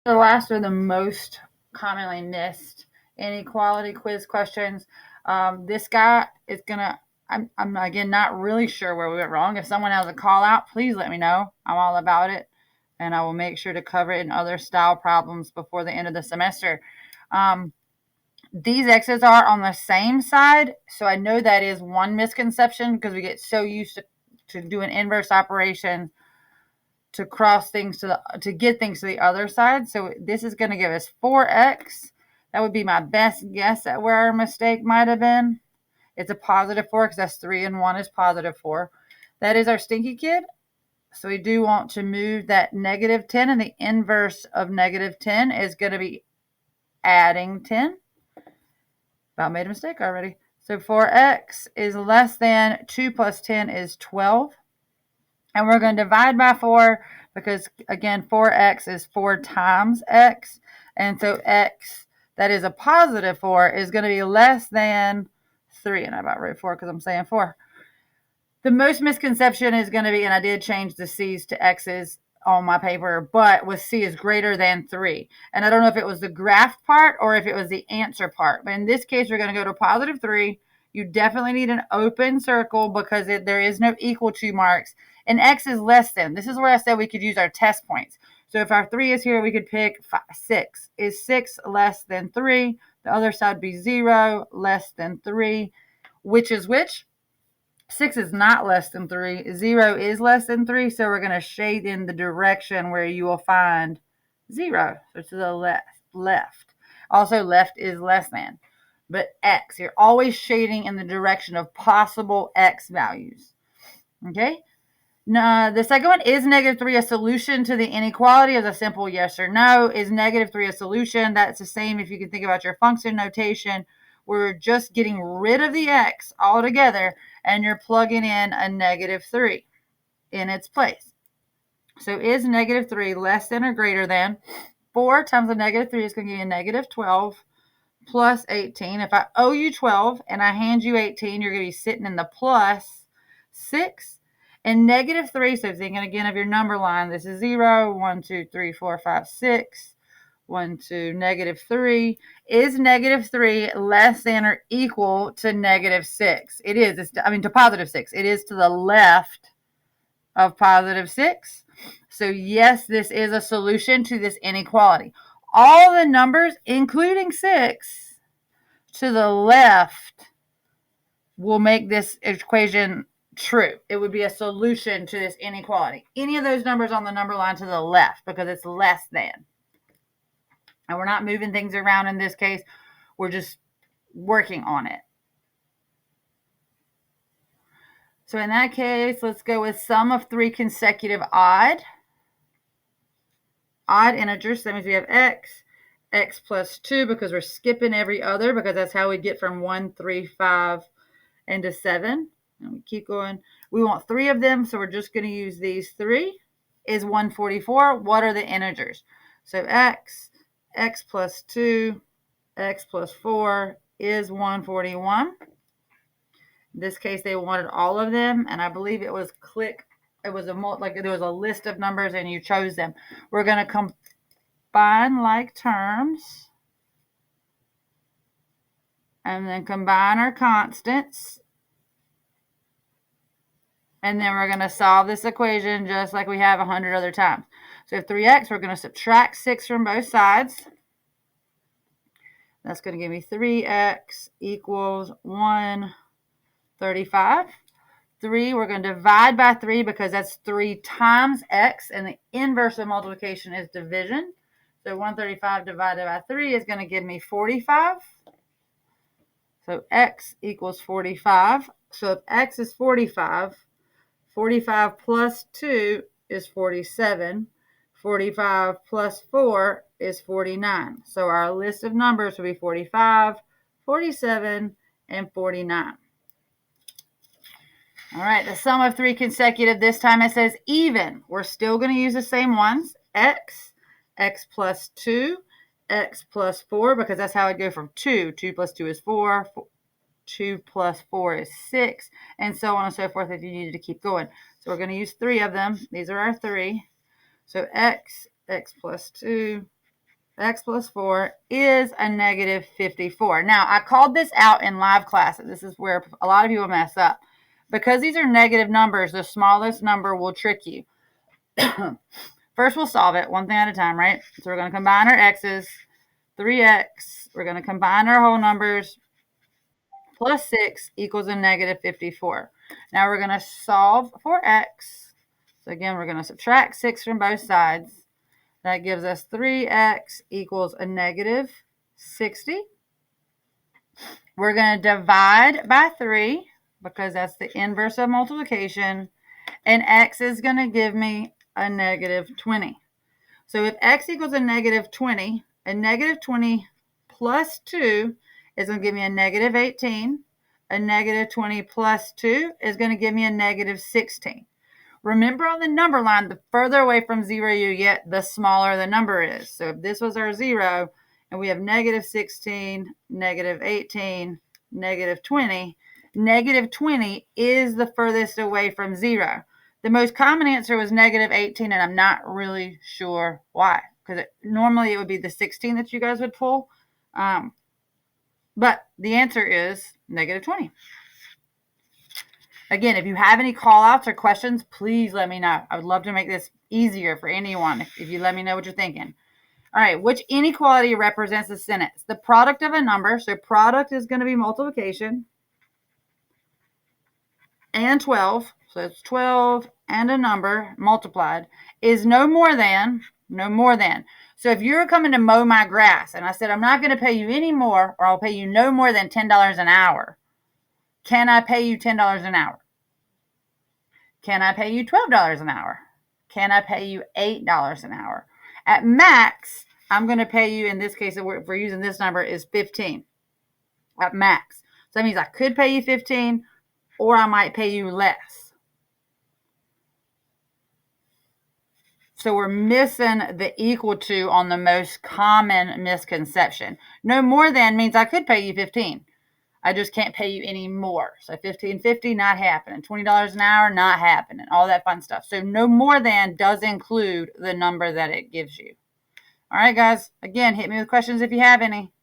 The last are the most commonly missed inequality quiz questions. This guy is gonna. I'm again not really sure where we went wrong. If someone has a call out, please let me know. I'm all about it, and I will make sure to cover it in other style problems before the end of the semester. These x's are on the same side, so I know that is one misconception because we get so used to doing inverse operations to cross things to get things to the other side. So this is going to give us 4x. That would be my best guess at where our mistake might have been. It's a positive 4 because that's 3 and 1 is positive 4. That is our stinky kid. So we do want to move that negative 10, and the inverse of negative 10 is going to be adding 10. About made a mistake already. So 4x is less than 2 plus 10 is 12. And we're going to divide by 4 because, again, 4x is 4 times x. And so x, that is a positive 4, is going to be less than 3. And I about wrote 4 because I'm saying 4. The most misconception is going to be, and I did change the c's to x's on my paper, but with c is greater than 3. And I don't know if it was the graph part or if it was the answer part. But in this case, we're going to go to positive 3. You definitely need an open circle because there is no equal to marks. And x is less than. This is where I said we could use our test points. So if our 3 is here, we could pick 6. Is 6 less than 3? The other side would be 0, less than 3. Which is which? 6 is not less than 3. 0 is less than 3. So we're going to shade in the direction where you will find 0. So to the left. Also, left is less than. But x, you're always shading in the direction of possible x values. Okay? Now, the second one, is negative 3 a solution to the inequality? Is a simple yes or no. Is negative 3 a solution? That's the same if you can think about your function notation. We're just getting rid of the x altogether, and you're plugging in a negative 3 in its place. So is negative 3 less than or greater than? 4 times a negative 3 is going to give you a negative 12 plus 18. If I owe you 12 and I hand you 18, you're going to be sitting in the plus 6. And negative 3, so thinking again of your number line, this is 0, 1, 2, 3, 4, 5, 6. 1, 2, negative 3. Is negative 3 less than or equal to negative 6? It is. To positive 6. It is to the left of positive 6. So yes, this is a solution to this inequality. All the numbers, including 6, to the left will make this equation true. It would be a solution to this inequality. Any of those numbers on the number line to the left because it's less than. And we're not moving things around in this case. We're just working on it. So in that case, let's go with sum of 3 consecutive odd integers. So that means we have x plus 2 because we're skipping every other because that's how we get from 1, 3, 5, and to 7. And we keep going. We want 3 of them, so we're just going to use these 3. Is 144. What are the integers? So x plus 2, x plus 4 is 141. In this case, they wanted all of them, and I believe it was there was a list of numbers, and you chose them. We're going to combine like terms, and then combine our constants. And then we're going to solve this equation just like we have 100 other times. So if 3x, we're going to subtract 6 from both sides. That's going to give me 3x equals 135. 3, we're going to divide by 3 because that's 3 times x, and the inverse of multiplication is division. So 135 divided by 3 is going to give me 45. So x equals 45. So if x is 45, 45 plus 2 is 47. 45 plus 4 is 49. So our list of numbers will be 45, 47, and 49. All right, the sum of 3 consecutive, this time it says even. We're still going to use the same ones. X plus 2, x plus 4, because that's how I'd go from 2. 2 plus 2 is 4. 2 plus 4 is 6, and so on and so forth if you needed to keep going. So we're going to use 3 of them. These are our 3. So x plus 2, x plus 4 is a negative 54. Now, I called this out in live classes. This is where a lot of people mess up. Because these are negative numbers, the smallest number will trick you. First, we'll solve it one thing at a time, right? So we're going to combine our x's, 3x. We're going to combine our whole numbers. Plus 6 equals a negative 54. Now we're going to solve for x. So again, we're going to subtract 6 from both sides. That gives us 3x equals a negative 60. We're going to divide by 3 because that's the inverse of multiplication. And x is going to give me a negative 20. So if x equals a negative 20 plus 2 is going to give me a negative 18. A negative 20 plus 2 is going to give me a negative 16. Remember, on the number line, the further away from 0 you get, the smaller the number is. So if this was our 0, and we have negative 16, negative 18, negative 20, negative 20 is the furthest away from 0. The most common answer was negative 18, and I'm not really sure why, because normally it would be the 16 that you guys would pull. But the answer is negative 20. Again, if you have any call-outs or questions, please let me know. I would love to make this easier for anyone if you let me know what you're thinking. All right, which inequality represents a sentence? The product of a number, so product is going to be multiplication, and 12, so it's 12 and a number multiplied, is no more than. So if you're coming to mow my grass and I said, I'm not going to pay you any more, or I'll pay you no more than $10 an hour, can I pay you $10 an hour? Can I pay you $12 an hour? Can I pay you $8 an hour? At max, I'm going to pay you, in this case, if we're using this number, is 15 at max. So that means I could pay you 15, or I might pay you less. So we're missing the equal to on the most common misconception. No more than means I could pay you 15. I just can't pay you any more. So $15.50, not happening. $20 an hour, not happening. All that fun stuff. So no more than does include the number that it gives you. All right, guys. Again, hit me with questions if you have any.